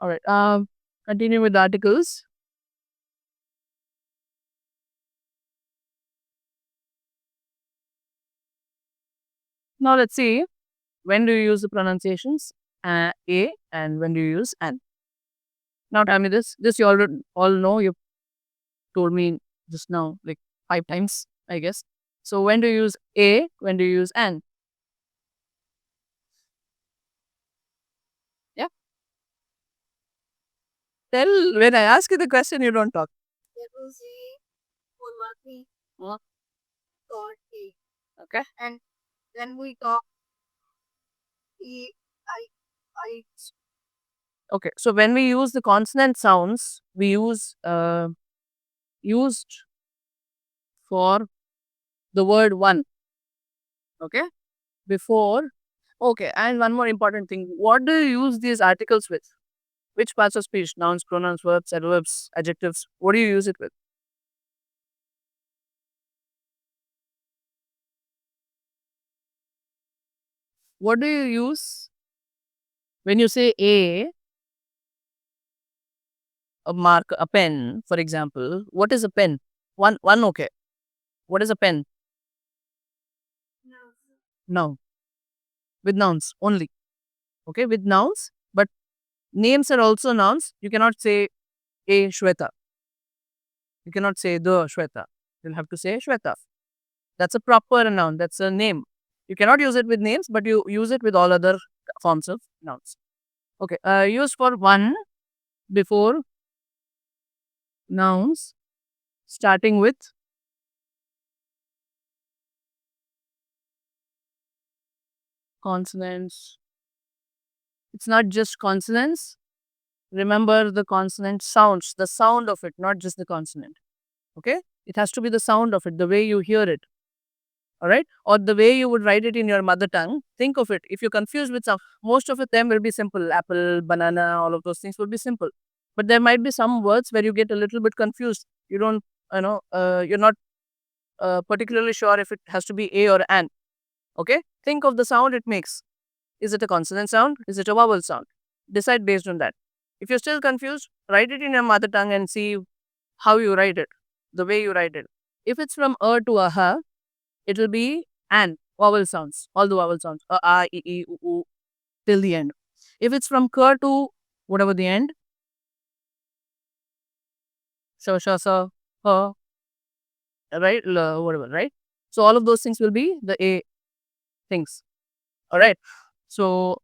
All right. Continue with the articles. Now let's see, when do you use the pronunciations a and when do you use an. Now tell me this. This you already all know. You told me just now like 5 times, I guess. So when do you use a? When do you use an? Yeah. Tell when I ask you the question, you don't talk. Huh? Okay. Okay. So when we use the consonant sounds, we use used for the word one. Okay. Before. Okay. And one more important thing. What do you use these articles with? Which parts of speech? Nouns, pronouns, verbs, adverbs, adjectives. What do you use it with? What do you use when you say a mark, a pen, for example? What is a pen? One, okay. What is a pen? Noun. With nouns only. Okay, with nouns. But names are also nouns. You cannot say a Shweta. You cannot say the Shweta. You'll have to say Shweta. That's a proper noun. That's a name. You cannot use it with names, but you use it with all other forms of nouns. Okay. Use for one before nouns starting with consonants. It's not just consonants. Remember the consonant sounds, the sound of it, not just the consonant. Okay? It has to be the sound of it, the way you hear it. All right? Or the way you would write it in your mother tongue. Think of it. If you're confused with some, most of it them will be simple. Apple, banana, all of those things will be simple. But there might be some words where you get a little bit confused. You don't, you're not particularly sure if it has to be a or an. Okay? Think of the sound it makes. Is it a consonant sound? Is it a vowel sound? Decide based on that. If you're still confused, write it in your mother tongue and see how you write it, the way you write it. If it's from to ha, it will be an, vowel sounds, all the vowel sounds, till the end. If it's from to whatever the end, sha, right, whatever, right? So all of those things will be the a things. All right. So